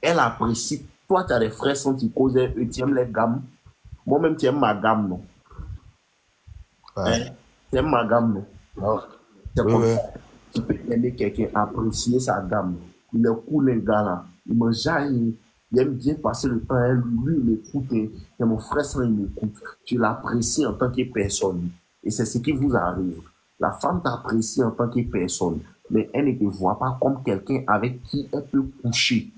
Elle apprécie. Toi, tu as des frères sans tu causes, eux, tu aimes les gammes. Moi-même, tu aimes ma gamme, non? Ouais. Hein? Tu aimes ma gamme, non? Non. C'est Oui, comme oui. ça. Tu peux aimer quelqu'un, apprécier sa gamme. Il est cool, les gars, là. Il me jaille. Il aime bien passer le temps. Hein. Lui, il m'écoute. Hein. C'est mon frère, ça, il m'écoute. Tu l'apprécies en tant que personne. Et c'est ce qui vous arrive. La femme t'apprécie en tant que personne. Mais elle ne te voit pas comme quelqu'un avec qui elle peut coucher.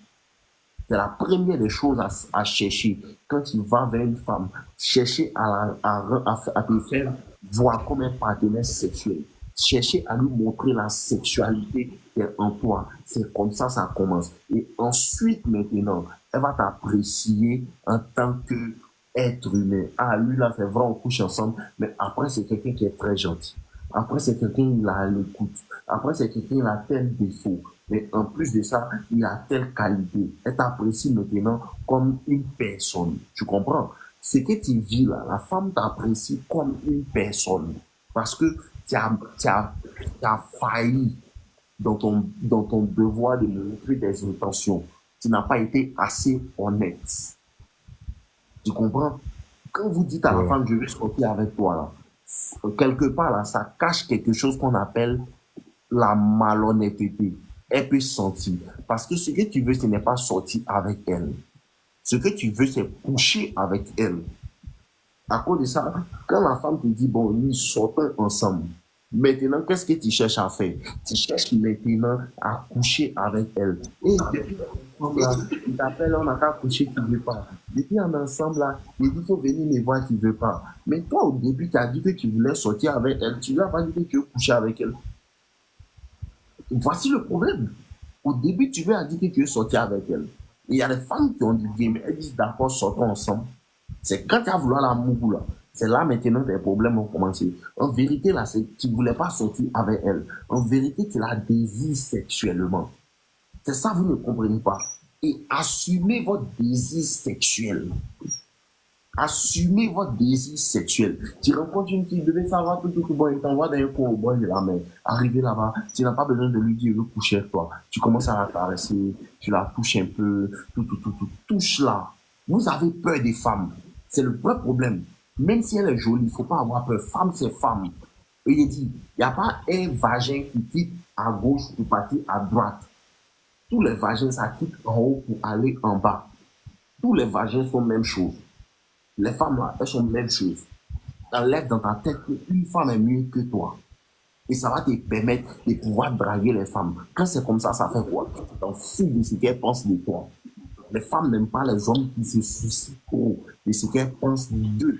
C'est la première des choses à chercher. Quand tu vas vers une femme, chercher à te faire voir comme un partenaire sexuel. Chercher à lui montrer la sexualité qui est en toi. C'est comme ça commence. Et ensuite, maintenant, elle va t'apprécier en tant qu'être humain. Ah, lui, là, c'est vrai, on couche ensemble. Mais après, c'est quelqu'un qui est très gentil. Après, c'est quelqu'un qui a l'écoute. Après, c'est quelqu'un qui a tel défaut. Mais en plus de ça, il a telle qualité. Elle t'apprécie maintenant comme une personne. Tu comprends? Ce que tu vis là, la femme t'apprécie comme une personne. Parce que tu as failli dans ton devoir de montrer des intentions. Tu n'as pas été assez honnête. Tu comprends? Quand vous dites à la Oui. femme, je veux sortir avec toi, là, quelque part, là, ça cache quelque chose qu'on appelle la malhonnêteté. Elle peut sentir. Parce que ce que tu veux, ce n'est pas sortir avec elle. Ce que tu veux, c'est coucher avec elle. À cause de ça, quand la femme te dit, bon, nous sortons ensemble, maintenant, qu'est-ce que tu cherches à faire? Tu cherches maintenant à coucher avec elle. Et depuis ensemble, là, il t'appelle, on n'a qu'à coucher, tu ne veux pas. Depuis en ensemble, là, il dit, il faut venir me voir, tu ne veux pas. Mais toi, au début, tu as dit que tu voulais sortir avec elle. Tu lui as pas dit que tu veux coucher avec elle. Voici le problème. Au début, tu lui as dit que tu veux sortir avec elle. Et il y a des femmes qui ont dit game, elles disent d'accord, sortons ensemble. C'est quand tu as voulu l'amour là. C'est là maintenant que les problèmes ont commencé. En vérité, là, tu ne voulais pas sortir avec elle. En vérité, tu la désires sexuellement. C'est ça, vous ne comprenez pas. Et assumez votre désir sexuel. Assumez votre désir sexuel. Tu rencontres une fille, devez savoir tout, bon, il t'envoie dans un coin au bord de la mer. Arrivé là-bas, tu n'as pas besoin de lui dire, je veux coucher avec toi. Tu commences à la caresser, tu la touches un peu, tout. Touche là. Vous avez peur des femmes. C'est le vrai problème. Même si elle est jolie, il ne faut pas avoir peur. Femme, c'est femme. Et il dit, il n'y a pas un vagin qui quitte à gauche pour partir à droite. Tous les vagins, ça quitte en haut pour aller en bas. Tous les vagins sont la même chose. Les femmes, là, elles sont la même chose. Enlève dans ta tête qu'une femme est mieux que toi. Et ça va te permettre de pouvoir draguer les femmes. Quand c'est comme ça fait quoi? Tu t'en fous de ce qu'elles pensent de toi. Les femmes n'aiment pas les hommes qui se soucient trop de ce qu'elles pensent d'eux.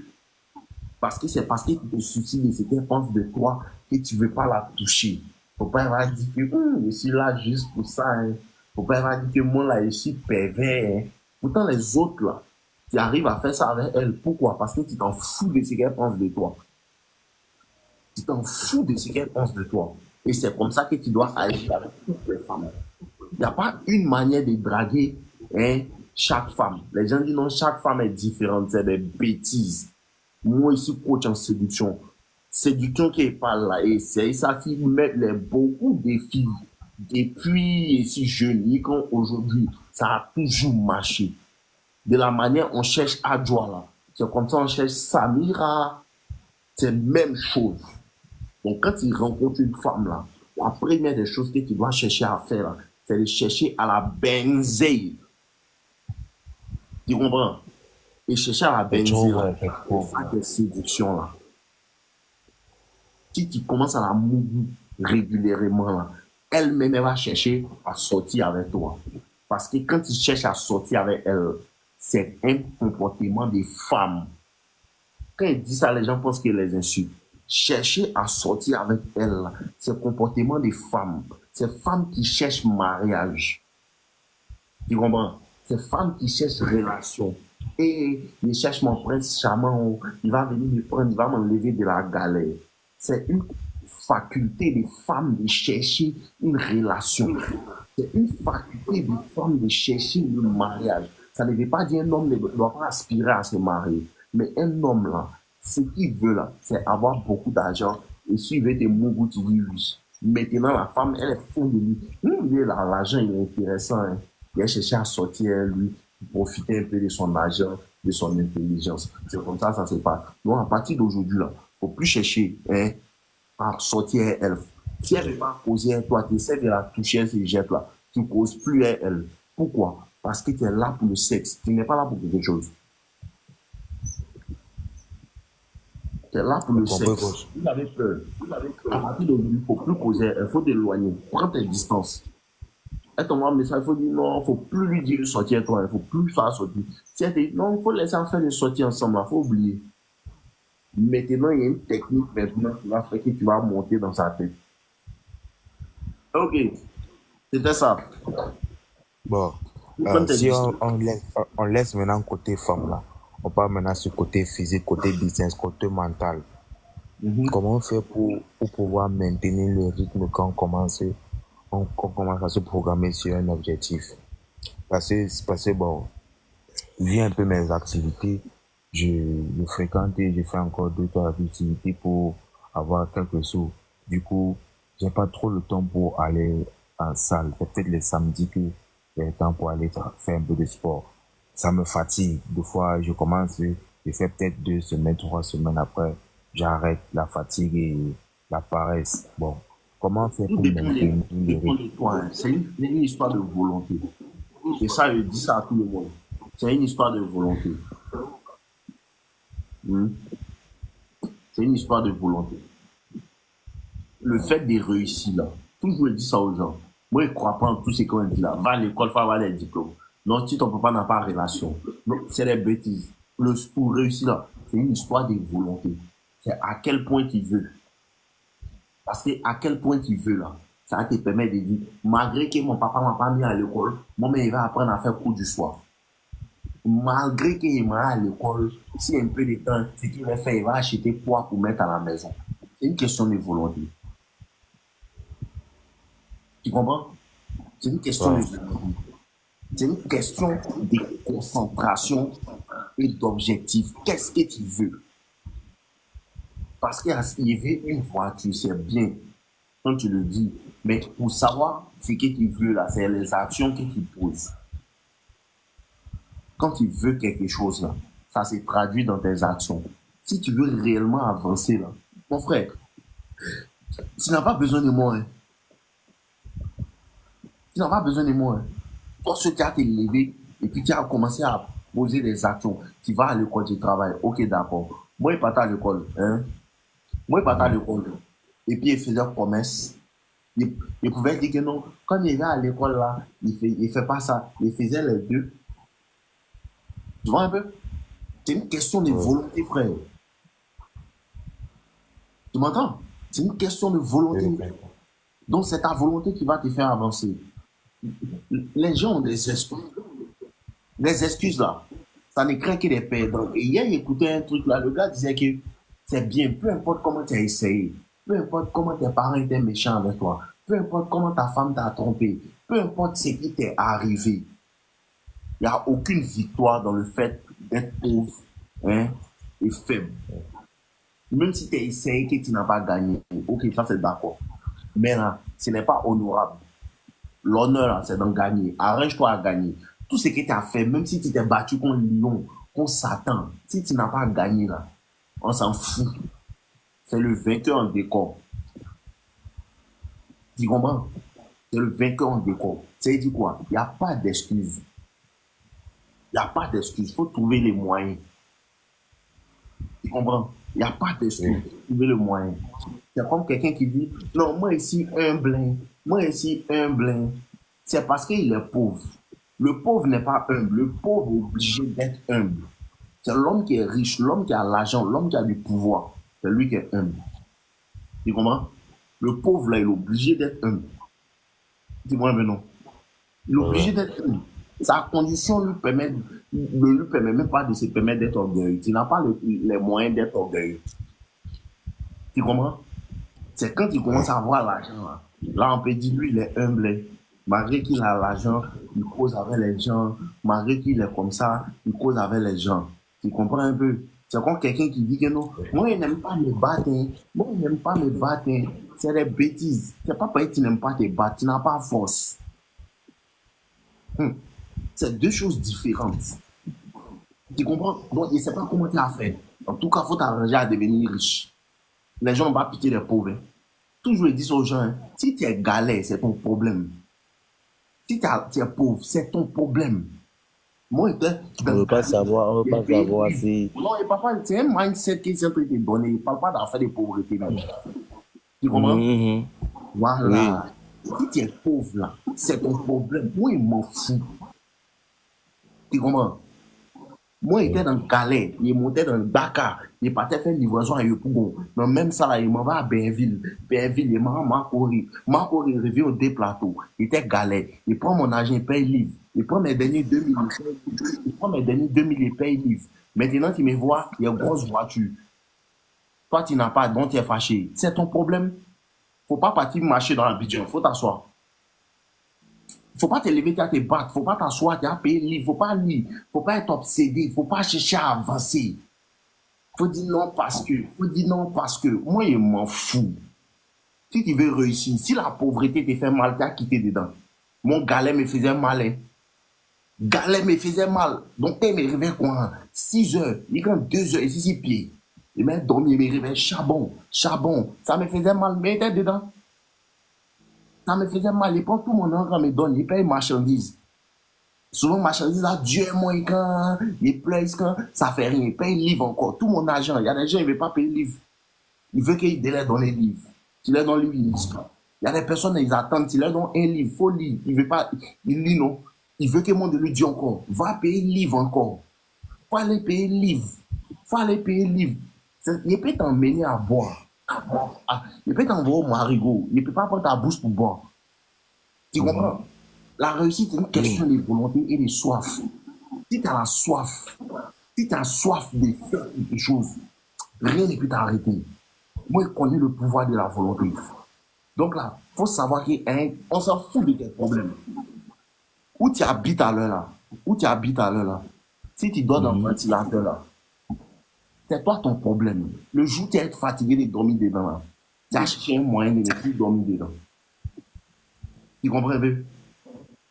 Parce que c'est parce que tu te soucies de ce qu'elles pensent de toi que tu ne veux pas la toucher. Faut pas avoir dit que je suis là juste pour ça. Hein. Faut pas avoir dit que moi là, je suis pervers. Hein. Pourtant, les autres là, tu arrives à faire ça avec elles. Pourquoi? Parce que tu t'en fous de ce qu'elles pensent de toi. Tu t'en fous de ce qu'elles pensent de toi. Et c'est comme ça que tu dois agir avec toutes les femmes. Il n'y a pas une manière de draguer hein, chaque femme. Les gens disent non, chaque femme est différente. C'est des bêtises. Moi, ici, coach en séduction. Séduction qui est pas là. Et c'est ça qui met beaucoup de filles depuis si jeunes aujourd'hui. Ça a toujours marché. De la manière on cherche Adjoa là. C'est comme ça on cherche Samira. C'est la même chose. Donc, quand tu rencontres une femme là, la première des choses que tu dois chercher à faire là, c'est de chercher à la benzer. Tu comprends? Et chercher à la Et tu benzer vois, là, pour effectivement. faire des séductions là. Si tu commences à la mouiller régulièrement là, elle-même elle va chercher à sortir avec toi. Parce que quand tu cherches à sortir avec elle, c'est un comportement de femme. Quand il dit ça, les gens pensent qu'il les insulte. Chercher à sortir avec elle, c'est un comportement de femme. C'est femme qui cherche mariage. Tu comprends? C'est femme qui cherche relation. Et il cherche mon prince charmant, il va venir me prendre, il va m'enlever de la galère. C'est une faculté des femmes de chercher une relation. C'est une faculté des femmes de chercher le mariage. Ça ne veut pas dire qu'un homme ne doit pas aspirer à se marier. Mais un homme là, ce qu'il veut là, c'est avoir beaucoup d'argent. Et s'il veut des mougous, tu dis oui. Maintenant, la femme, elle est folle de lui. Lui, l'argent, il est intéressant. Hein. Il a cherché à sortir lui, profiter un peu de son argent, de son intelligence. C'est comme ça se passe. Donc, à partir d'aujourd'hui, là, faut plus chercher hein, à sortir elle. Si elle ne veut pas causer avec toi, tu essaies de la toucher, elle se jette là. Tu ne causes plus avec elle. Pourquoi? Parce que tu es là pour le sexe. Tu n'es pas là pour quelque chose. Tu es là pour le sexe. Vous avez peur. À partir d'aujourd'hui, il ne faut plus causer. Il faut t'éloigner. Prends tes distances. Elle t'envoie un message, il faut dire non, il ne faut plus lui dire de sortir toi. Il ne faut plus faire sortir. Si elle te dit non, il faut laisser faire de sortir ensemble. Il faut oublier. Maintenant, il y a une technique maintenant qui va faire que tu vas monter dans sa tête. Ok. C'était ça. Bon, si on laisse maintenant côté femme là, on parle maintenant sur côté physique, côté business, côté mental. Comment on fait pour pouvoir maintenir le rythme quand on commence à se programmer sur un objectif? Parce que bon, vu un peu mes activités, je fréquente et je fais encore 2-3 activités pour avoir quelques sous. Du coup, j'ai pas trop le temps pour aller en salle. C'est peut-être les samedis que j'ai le temps pour aller faire un peu de sport. Ça me fatigue. Des fois, je commence, je fais peut-être 2 semaines, 3 semaines après, j'arrête la fatigue et la paresse. Bon, comment faire pour maintenir le rythme? C'est une histoire de volonté. Et ça, je dis ça à tout le monde. C'est une histoire de volonté. C'est une histoire de volonté. Le fait de réussir là, toujours je dis ça aux gens. Moi, je ne crois pas en tout ce qu'on dit là. Va à l'école, faut avoir les diplômes. Non, si ton papa n'a pas de relation. C'est des bêtises. Pour réussir là, c'est une histoire de volonté. C'est à quel point tu veux. Parce que à quel point tu veux là, ça te permet de dire, malgré que mon papa m'a pas mis à l'école, moi-même, il va apprendre à faire cours du soir. Malgré qu'il m'a à l'école, si un peu de temps, ce qu'il va faire, il va acheter poids pour mettre à la maison. C'est une question de volonté. Tu comprends? C'est une question de volonté. C'est une question de concentration et d'objectif. Qu'est-ce que tu veux? Parce qu'il y avait une voiture, c'est bien, quand tu le dis. Mais pour savoir ce que tu veux là, c'est les actions que tu poses. Quand tu veux quelque chose là, ça se traduit dans tes actions. Si tu veux réellement avancer là, mon frère, tu n'as pas besoin de moi. Hein. Tu n'as pas besoin de moi. Hein. Toi, ce qui a été levé et puis tu as commencé à poser des actions. Tu vas à l'école, tu travailles. Ok, d'accord. Moi, je partais à l'école. Hein? Moi, je partais à l'école. Et puis, il faisait commerce. Il pouvait dire que non. Quand il va à l'école là, il fait pas ça. Il faisait les deux. Tu vois un peu? C'est une question de volonté, frère. Tu m'entends? C'est une question de volonté. Donc, c'est ta volonté qui va te faire avancer. Les gens ont des excuses. Les excuses là, ça ne crée que des perdants. Et hier, j'écoutais un truc là, le gars disait que c'est bien, peu importe comment tu as essayé, peu importe comment tes parents étaient méchants avec toi, peu importe comment ta femme t'a trompé, peu importe ce qui t'est arrivé, il n'y a aucune victoire dans le fait d'être pauvre hein, et faible. Même si tu as essayé que tu n'as pas gagné, ok, ça c'est d'accord. Mais là, ce n'est pas honorable. L'honneur, c'est d'en gagner. Arrange-toi à gagner. Tout ce que tu as fait, même si tu t'es battu contre Lyon, contre Satan, si tu n'as pas gagné là, on s'en fout. C'est le vainqueur en décor. Tu comprends? C'est le vainqueur en décor. Ça veut dire quoi? Il n'y a pas d'excuse. Il n'y a pas d'excuse. Il faut trouver les moyens. Tu comprends? Il n'y a pas d'excuse. Il faut trouver le moyen. C'est comme quelqu'un qui dit, non, moi ici, un blanc. Moi ici, un blanc. C'est parce qu'il est pauvre. Le pauvre n'est pas humble. Le pauvre est obligé d'être humble. C'est l'homme qui est riche, l'homme qui a l'argent, l'homme qui a du pouvoir. C'est lui qui est humble. Tu comprends? Le pauvre, là, il est obligé d'être humble. Dis-moi maintenant. Il est obligé d'être humble. Sa condition ne lui permet même pas de se permettre d'être orgueilleux. Tu n'as pas les moyens d'être orgueilleux. Tu comprends? C'est quand il commence à avoir l'argent, là, on peut dire, lui, il est humble. Malgré qu'il a l'argent, il cause avec les gens. Malgré qu'il est comme ça, il cause avec les gens. Tu comprends un peu? C'est comme quelqu'un qui dit que non, moi, il n'aime pas me battre. Hein. Moi, il n'aime pas me battre. Hein. C'est des bêtises. C'est pas parce que tu n'aimes pas te battre, tu n'as pas force. C'est deux choses différentes. Tu comprends? Donc, je ne sais pas comment tu as fait. En tout cas, il faut t'arranger à devenir riche. Les gens n'ont pas pitié des pauvres. Toujours, ils disent aux gens, hein, si tu es galère, c'est ton problème. Si tu es pauvre, c'est ton problème. Moi, on ne veut pas savoir si... Non, et papa, c'est un mindset qui est en train de te donner. Il ne parle pas d'affaires de pauvreté. Non. Tu comprends? Voilà. Oui. Si tu es pauvre, là, c'est ton problème. Moi, il m'en fout. Tu comprends? Moi, j'étais dans le Calais, il montait dans le Dakar, il partait faire une livraison à Yopougon. Mais même ça, là, il m'en va à Berville. Berville, il m'a couru. M'a couru, revient au deux plateaux. Il était galère. Il prend mon argent, il paye livre. Il prend mes derniers 2000, il prend mes derniers 2000, il paye livre. Maintenant, tu me vois, il y a une grosse voiture. Toi, tu n'as pas, donc tu es fâché. C'est ton problème. Faut pas partir marcher dans l'Abidjan, faut t'asseoir. Faut pas te lever, tu vas te battre. Faut pas t'asseoir, tu vas payer le livre. Faut pas lire. Faut pas être obsédé. Faut pas chercher à avancer. Faut dire non parce que. Faut dire non parce que. Moi, je m'en fous. Si tu veux réussir, si la pauvreté te fait mal, tu as quitté dedans. Mon galet me faisait mal. Hein. Galet me faisait mal. Donc, il me réveille quoi? 6 heures. Il prend 2 heures et 6 pieds. Il m'a dormi, il me réveille charbon. Charbon. Ça me faisait mal, mais il était dedans. Ça me faisait mal. Il prend tout mon argent, me donne, il paye marchandises. Souvent, marchandises, là, Dieu est moins quand, il pleure, quand, ça fait rien. Il paye livre encore. Tout mon argent. Il y a des gens, ils ne veulent pas payer le livre. Ils veulent qu'ils délèguent dans les livres. Tu leur donnes le livre, ils ne lisent pas. Il y a des personnes, ils attendent. Tu leur donnes un livre, il faut lire. Il ne veut pas, il lit, non. Il veut que le monde lui dise encore, va payer le livre encore. Faut aller payer le livre. Faut aller payer le livre. Il peut t'emmener à boire. Il peut t'envoyer au marigot. Il ne peut pas prendre ta bouche pour boire. Tu comprends? La réussite, c'est une question de volonté et de soif. Si tu as la soif, si tu as soif de faire quelque chose, rien ne peut t'arrêter. Moi, je connais le pouvoir de la volonté. Donc là, il faut savoir qu'on s'en fout de tes problèmes. Où tu habites à l'heure là, où tu habites à l'heure là, si tu dors dans le ventilateur là, c'est toi ton problème. Le jour où tu es fatigué de dormir dedans là, tu as cherché un moyen de ne plus dormir dedans. Tu comprends bien?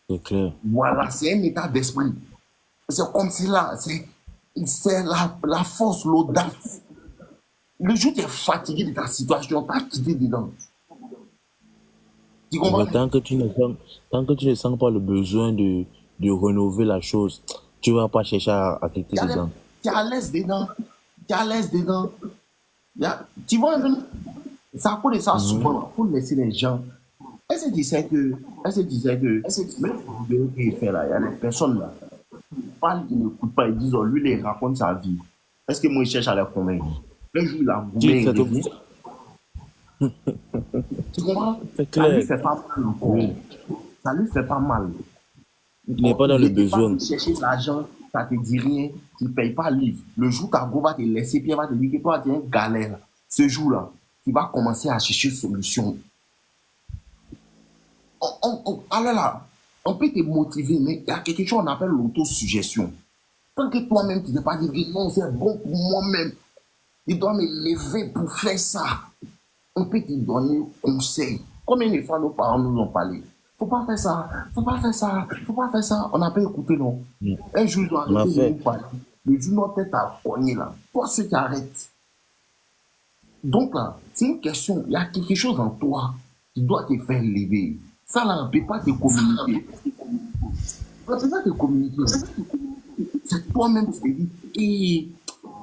C'est clair. Voilà, c'est un état d'esprit. C'est comme si là, c'est la force, l'audace. Le jour où tu es fatigué de ta situation, tu as quitté dedans. Tu comprends? Tant que tu ne sens pas le besoin de rénover la chose, tu ne vas pas chercher à quitter dedans. Tu es à l'aise dedans. Tu es à l'aise dedans. Tu vois, ça à cause de ça, souvent, il faut laisser les gens. Est-ce que tu sais que, même pour le vidéo qu'il fait là, il y a des personnes là, ils parlent, ils n'écoutent pas, ils disent, oh, lui, il raconte sa vie. Est-ce que moi, il cherche à les convaincre? Le jour, il a goûté, il revient. Tu comprends? Ça lui fait pas mal encore. Oui. Ça lui fait pas mal. Il n'est pas dans le besoin. Tu chercher l'argent, ça te dit rien, tu ne payes pas le livre. Le jour où ta go va te laisser, puis elle va te dire que toi, tu es une galère. Ce jour-là, tu vas commencer à chercher une solution. Alors là, on peut te motiver, mais il y a quelque chose qu'on appelle l'autosuggestion. Tant que toi-même, tu ne peux pas dire que non, c'est bon pour moi-même. Je dois me lever pour faire ça. On peut te donner conseil. Combien de fois nos parents nous ont parlé? Faut pas faire ça, faut pas faire ça, faut pas faire ça. On n'a pas écouté, non? Un jour, ils ont arrêté de nous parler. Le jour, notre tête a cogné là. Toi, ceux qui arrêtent. Donc là, c'est une question. Il y a quelque chose en toi qui doit te faire lever. Ça là, on ne peut pas te communiquer. On ne peut pas te communiquer. C'est toi-même qui te dis, hé,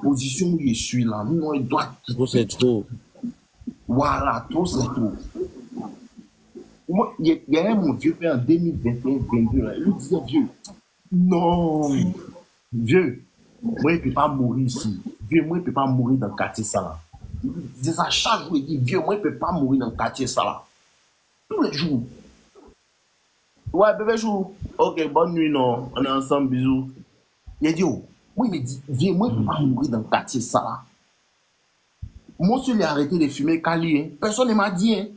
position où je suis là, non, il doit quitter. Trop, c'est trop. Voilà, trop, c'est trop. Moi, il y a mon vieux père en 2021-2022, il lui disait, vieux, non, vieux, moi, il ne peut pas mourir ici. Vieux, moi, il ne peut pas mourir dans le quartier ça là. Il disait ça chaque jour, il dit, vieux, moi, il ne peut pas mourir dans le quartier ça là. Tous les jours. Ouais, bébé chou. Ok, bonne nuit, non. On est ensemble, bisous. Il a dit, oh, moi, il me dit, viens, moi, je ne peux pas mourir dans le quartier, ça là. Moi, si il a arrêté de fumer Cali, hein. Personne ne m'a dit, hein.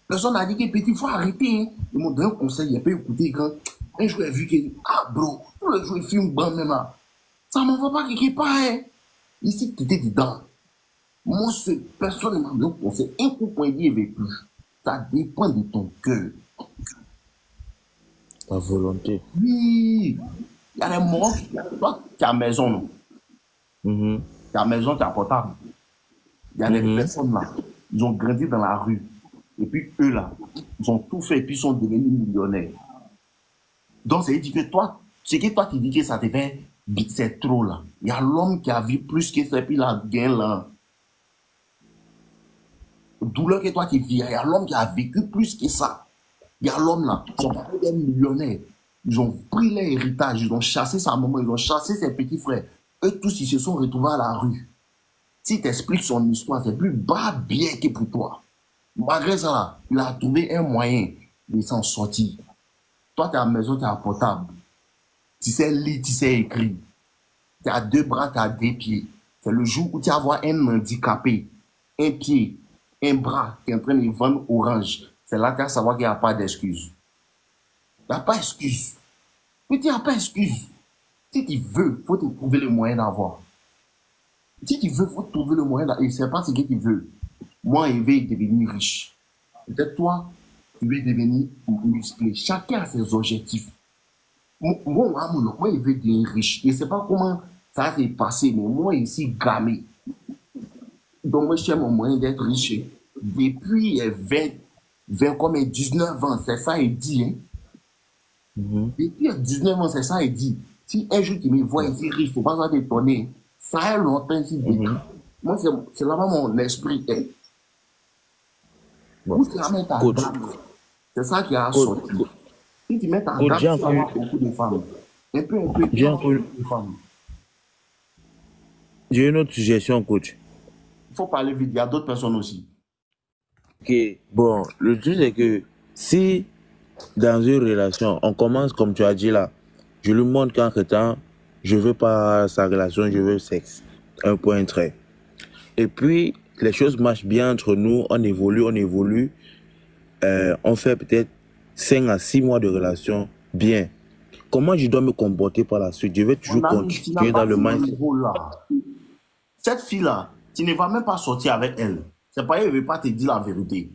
Personne n'a dit que petit, il faut arrêter, hein. Ils m'ont donné un conseil, il n'a pas écouté quand un jour, il a vu que, ah, bro, tous les jours, il fume bon, même là. Ça ne m'en va pas quelque part, hein. Ici, tu étais dedans. Moi, personne ne m'a donné un conseil. Un coup, quand il dit, il ne veut plus. Ça dépend de ton cœur. La volonté. Oui. Il y a des moments, toi, tu as maison, non? Mhm. Tu as maison, tu as portable. Il y a des personnes là, ils ont grandi dans la rue. Et puis eux là, ils ont tout fait et puis ils sont devenus millionnaires. Donc, ça veut dire que toi, ce que toi tu dis que ça te fait, c'est trop là. Il y a l'homme qui a vu plus que ça et puis il a gagné là. Douleur que toi tu vis, il y a l'homme qui a vécu plus que ça. Il y a l'homme là, ils sont pas des millionnaires. Ils ont pris leur héritage, ils ont chassé sa maman, ils ont chassé ses petits frères. Eux tous, ils se sont retrouvés à la rue. Si tu expliques son histoire, c'est plus bas bien que pour toi. Malgré ça, là, il a trouvé un moyen de s'en sortir. Toi, tu es à la maison, tu es à portable. Tu sais lire, tu sais écrire. Tu as 2 bras, tu as 2 pieds. C'est le jour où tu vas voir un handicapé, un pied, un bras qui est en train de vendre orange. C'est là que tu vas savoir qu'il n'y a pas d'excuse. Il n'y a pas d'excuse. Mais il n'y a pas d'excuse. Si tu veux, il faut te trouver le moyen d'avoir. Si tu veux, il faut trouver le moyen d'avoir. Et c'est pas ce que tu veux. Moi, je vais devenir riche. Peut-être toi, tu veux devenir musclé. Chacun a ses objectifs. Moi, je veux devenir riche. Je ne sais pas comment ça s'est passé, mais moi, ici, gamé. Donc, moi, je cherche mon moyen d'être riche. Depuis 20 comme 19 ans, c'est ça, il dit. Hein? Depuis 19 ans, c'est ça, il dit. Si un jour tu me vois ici riche, il ne faut pas t'étonner. Ça a longtemps ici. Moi, c'est là-bas mon esprit est. Bon. C'est ça qui a sorti. Si tu mets ta gamme, tu vas avoir beaucoup de femmes. Un peu, tu vas avoir beaucoup de femmes. J'ai une autre suggestion, coach. Il faut parler vite, il y a d'autres personnes aussi. Ok, bon, le truc c'est que si dans une relation, on commence comme tu as dit là, je lui montre qu'en temps, je veux pas sa relation, je veux sexe. Un point trait. Et puis, les choses marchent bien entre nous, on évolue, on fait peut-être 5 à 6 mois de relation bien. Comment je dois me comporter par la suite? Je vais toujours continuer dans le mindset. Cette fille-là, tu ne vas même pas sortir avec elle. C'est pas elle ne veut pas te dire la vérité.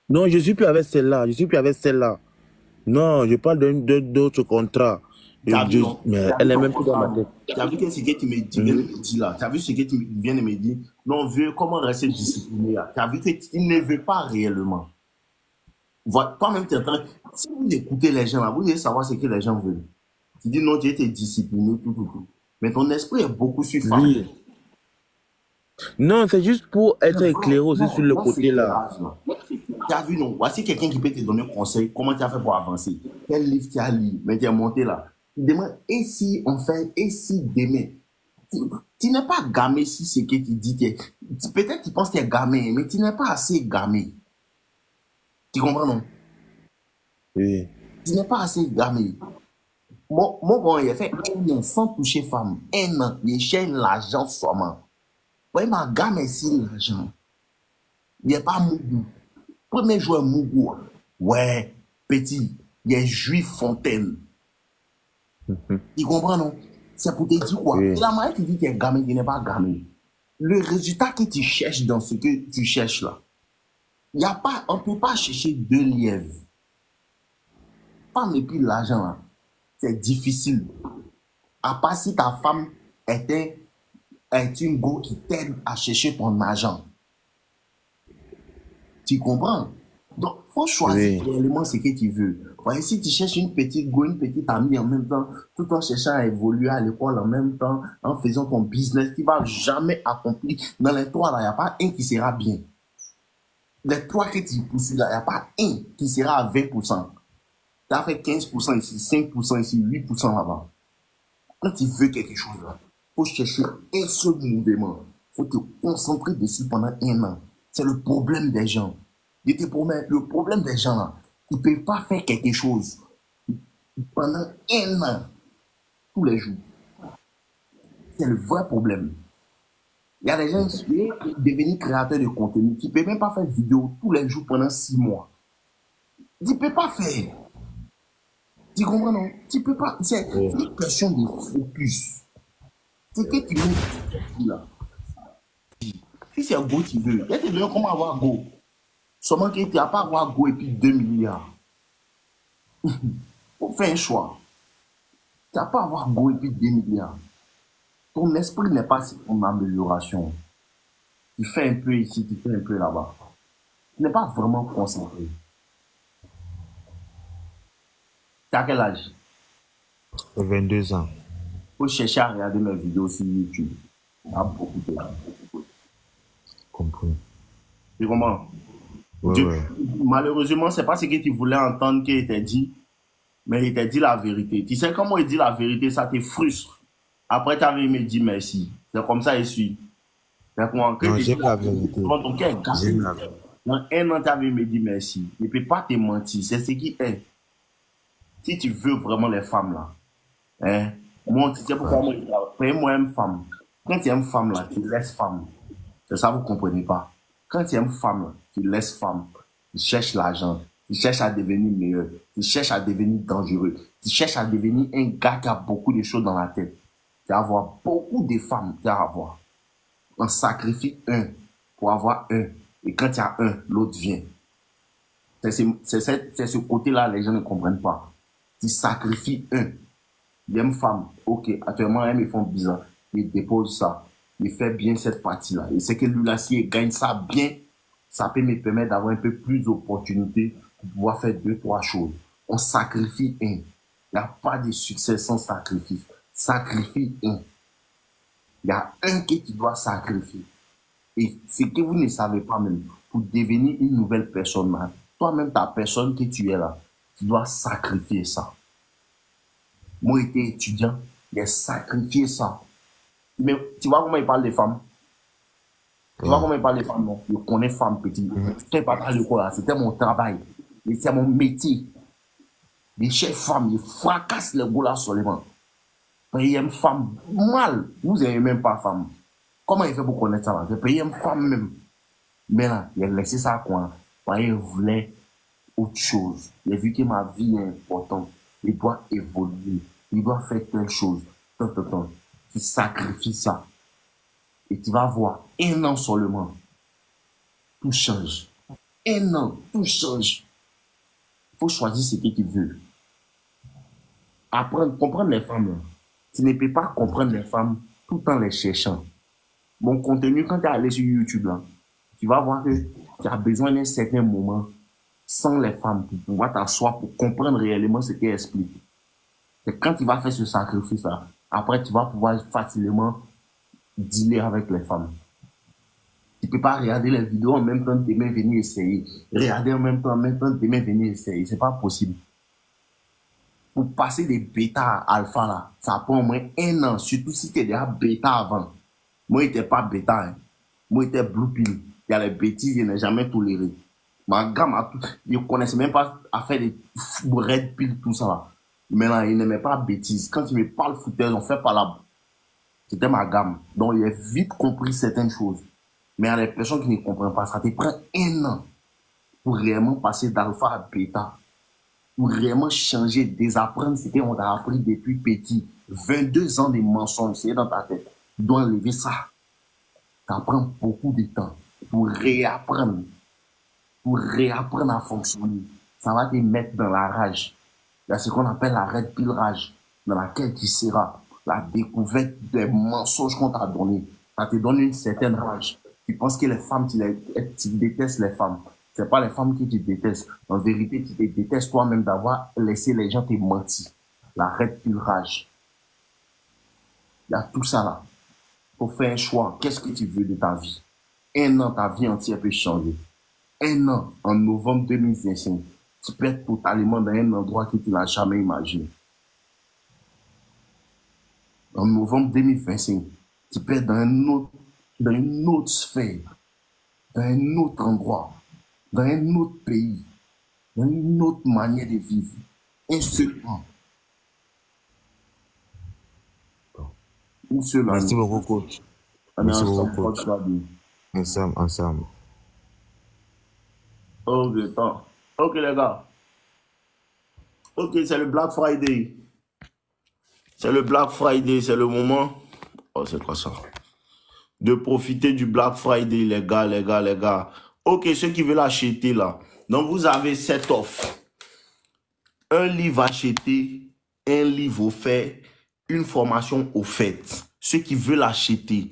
Non, je ne suis plus avec celle-là. Non, je parle d'autres contrats. Mais elle est même plus dans ma tête. Tu as vu ce que tu me dis là? Tu as vu ce que tu viens de me dire? Non, vieux, comment rester discipliné là? Tu as vu que tu ne veux pas réellement. Toi-même, tu es en train. Si vous écoutez les gens là, vous devez savoir ce que les gens veulent. Tu dis non, tu es discipliné, tout. Mais ton esprit est beaucoup sur femme. Oui. Non, c'est juste pour être éclairé aussi sur le côté là. Tu as vu, non? Voici quelqu'un qui peut te donner un conseil. Comment tu as fait pour avancer? Quel livre tu as lu? Mais tu es monté là. Tu demandes, et si on fait, et si demain? Tu n'es pas gamé si c'est que tu dis. Peut-être tu penses que tu es gamé, mais tu n'es pas assez gamé. Tu comprends, non? Oui. Tu n'es pas assez gamé. Mon grand, il a fait 1 an sans toucher femme. 1 an. Il cherche l'argent seulement. Oui, ma gamme est si l'argent. Il n'y a pas Mougou. Premier joueur Mougou. Ouais, petit. Il y a Juif Fontaine. Tu comprends, non? C'est pour te dire quoi? Oui. La manière que tu dis que tu es gamin, tu n'es pas gamin. Le résultat que tu cherches dans ce que tu cherches là, on ne peut pas chercher 2 lièvres. Femme et puis l'argent là, c'est difficile. À part si ta femme est une go qui t'aide à chercher ton argent. Tu comprends? Donc, il faut choisir réellement ce que tu veux. Ouais, si tu cherches une petite go, une petite amie en même temps, tout en cherchant à évoluer à l'école en même temps, en faisant ton business, tu ne vas jamais accomplir. Dans les 3 là, il n'y a pas un qui sera bien. Les 3 que tu poursuis là, il n'y a pas un qui sera à 20%. Tu as fait 15% ici, 5% ici, 8% là-bas. Quand tu veux quelque chose là, il faut chercher un seul mouvement. Il faut te concentrer dessus pendant 1 an. C'est le problème des gens. Je te promets, le problème des gens là, ils ne peuvent pas faire quelque chose pendant 1 an, tous les jours. C'est le vrai problème. Il y a des gens qui veulent devenir créateurs de contenu, qui ne peuvent même pas faire vidéo tous les jours pendant 6 mois. Tu ne peux pas faire. Tu comprends, non? Tu peux pas. C'est une question de focus. C'est que tu veux là. Si c'est un go, tu veux. Il y a des gens comment avoir go. Seulement que tu n'as pas avoir go et puis 2 milliards. faut faire un choix. Tu n'as pas à avoir go et puis 2 milliards. Ton esprit n'est pas sur ton amélioration. Tu fais un peu ici, tu fais un peu là-bas. Tu n'es pas vraiment concentré. Tu as quel âge? 22 ans. Il faut chercher à regarder mes vidéos sur YouTube. Il y a beaucoup de temps. Compris. Tu comprends? Ouais. Malheureusement, ce n'est pas ce que tu voulais entendre qu'il t'a dit, mais il t'a dit la vérité. Tu sais comment il dit la vérité, ça te frustre. Après, tu avais me dit merci. C'est comme ça, il suit. C'est comment Non, j'aime la vérité. Ton cœur est gâté. J'aime la vérité. Dans 1 an, tu avais me dit merci. Il ne peut pas te mentir. C'est ce qui est. Si tu veux vraiment les femmes là, hein, moi, tu sais pourquoi moi une femme. Quand tu es une femme là, tu laisses femme. C'est ça, vous ne comprenez pas. Quand tu es une femme là, tu laisses femme. Tu cherches l'argent. Tu cherches à devenir meilleur. Tu cherches à devenir dangereux. Tu cherches à devenir un gars qui a beaucoup de choses dans la tête. Tu vas avoir beaucoup de femmes. Tu vas avoir. On sacrifie un pour avoir un. Et quand il y a un, l'autre vient. C'est ce côté-là, les gens ne comprennent pas. Tu sacrifies un. Il y a une femme, ok, actuellement, elles me font bizarre. Il dépose ça. Il fait bien cette partie-là. Et c'est que lui, là, s'il gagne ça bien, ça peut me permettre d'avoir un peu plus d'opportunités pour pouvoir faire 2, 3 choses. On sacrifie un. Il n'y a pas de succès sans sacrifice. Sacrifie un. Il y a un que tu dois sacrifier. Et ce que vous ne savez pas même, pour devenir une nouvelle personne, toi-même, ta personne que tu es là, tu dois sacrifier ça. Moi, j'étais étudiant, j'ai sacrifié ça. Mais tu vois comment il parle des femmes? Tu vois comment il parle des femmes? Non, je connais femmes petites. C'était pas dans le quoi, c'était mon travail. C'était mon métier. Les chefs femmes, ils fracassent les goulas seulement. Payer une femme mal, vous n'avez même pas femme. Comment il fait pour connaître ça là? Je paye une femme même. Mais là, il a laissé ça quoi? Parce qu'il voulait autre chose. Il a vu que ma vie est importante. Il doit évoluer. Il doit faire telle chose. Tu sacrifies ça. Et tu vas voir, 1 an seulement, tout change. 1 an, tout change. Il faut choisir ce que tu veux. Apprendre, comprendre les femmes. Là. Tu ne peux pas comprendre les femmes tout en les cherchant. Mon contenu, quand tu es allé sur YouTube, là, tu vas voir que tu as besoin d'un certain moment sans les femmes pour pouvoir t'asseoir pour comprendre réellement ce qu'elles expliquent. C'est quand tu vas faire ce sacrifice-là, après tu vas pouvoir facilement dealer avec les femmes. Tu ne peux pas regarder les vidéos en même temps que tu venir essayer. Regarder en même temps que tu venir essayer. C'est pas possible. Pour passer des bêta à alpha, là, ça prend au moins 1 an, surtout si tu es déjà bêta avant. Moi, je n'étais pas bêta. Hein. Moi, j'étais blue pill. Il y a les bêtises, je n'ai jamais toléré. Ma gamme, je ne connaissais même pas à faire des red pill, tout ça. Là. Maintenant, il n'aimait pas bêtises. Quand il me parle foutaise, on fait pas là. C'était ma gamme. Donc, il a vite compris certaines choses. Mais il y a des personnes qui ne comprennent pas. Ça te prend 1 an pour réellement passer d'alpha à bêta. Pour réellement changer, désapprendre ce qu'on t'a appris depuis petit. 22 ans de mensonges, c'est dans ta tête. Tu dois enlever ça. Ça prend beaucoup de temps pour réapprendre. Pour réapprendre à fonctionner. Ça va te mettre dans la rage. Il y a ce qu'on appelle la red pill rage, dans laquelle tu seras la découverte des mensonges qu'on t'a donné. Ça te donne une certaine rage. Tu penses que les femmes, tu détestes les femmes. C'est pas les femmes qui te détestent. En vérité, tu te détestes toi-même d'avoir laissé les gens te mentir. La red pill rage. Il y a tout ça là. Il faut faire un choix. Qu'est-ce que tu veux de ta vie? 1 an, ta vie entière peut changer. 1 an, en novembre 2025, tu peux être totalement dans un endroit que tu n'as jamais imaginé. En novembre 2025, tu peux être dans une autre sphère, dans un autre endroit, dans un autre pays, dans une autre manière de vivre. Un seul an. Une seule année. Merci beaucoup, coach. Merci beaucoup, coach. Ensemble. Ok, attends. Ok, les gars. Ok, c'est le Black Friday. C'est le Black Friday, c'est le moment. Oh, c'est quoi ça? De profiter du Black Friday, les gars. Ok, ceux qui veulent acheter là. Donc, vous avez cette offre. un livre acheté, un livre offert, une formation offerte. Ceux qui veulent acheter,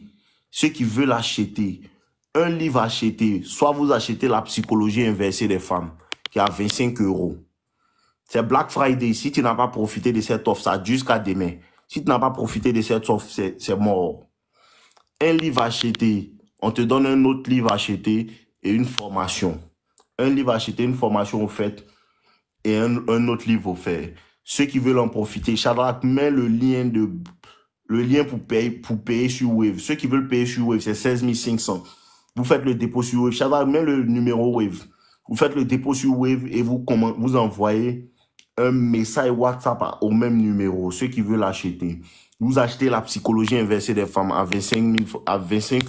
un livre acheté, soit vous achetez la psychologie inversée des femmes, qui est à 25 €. C'est Black Friday. Si tu n'as pas profité de cette offre, ça dure jusqu'à demain. Si tu n'as pas profité de cette offre, c'est mort. Un livre acheté, on te donne un autre livre acheté et une formation. Un livre acheté, une formation offerte et un autre livre offert. Ceux qui veulent en profiter, Shadrach met le lien pour payer sur Wave. Ceux qui veulent payer sur Wave, c'est 16 500. Vous faites le dépôt sur Wave. Shadrach met le numéro Wave. Vous faites le dépôt sur Wave et vous envoyez un message WhatsApp au même numéro. Ceux qui veulent l'acheter. Vous achetez la psychologie inversée des femmes à 25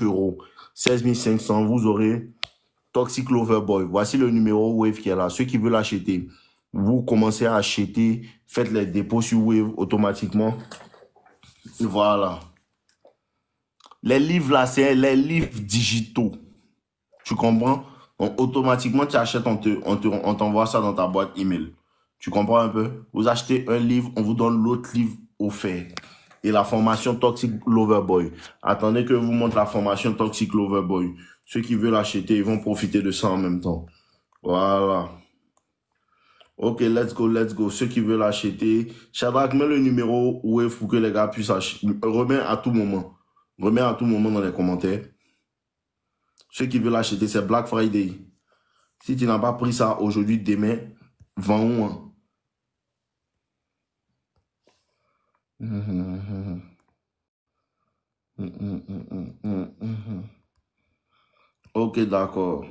€, 16 500. Vous aurez Toxic Lover Boy. Voici le numéro Wave qui est là. Ceux qui veulent l'acheter, vous commencez à acheter, faites les dépôts sur Wave automatiquement. Voilà. Les livres là, c'est les livres digitaux. Tu comprends? Donc, automatiquement, tu achètes, on t'envoie ça dans ta boîte email. Tu comprends un peu? Vous achetez un livre, on vous donne l'autre livre offert. Et la formation Toxic Lover Boy. Attendez que je vous montre la formation Toxic Lover Boy. Ceux qui veulent l'acheter, ils vont profiter de ça en même temps. Voilà. Ok, let's go. Ceux qui veulent l'acheter, Shadrach, mets le numéro Wave pour que les gars puissent acheter. Remets à tout moment dans les commentaires. Ceux qui veulent l'acheter, c'est Black Friday. Si tu n'as pas pris ça aujourd'hui, demain, vends-moi. Ok, d'accord.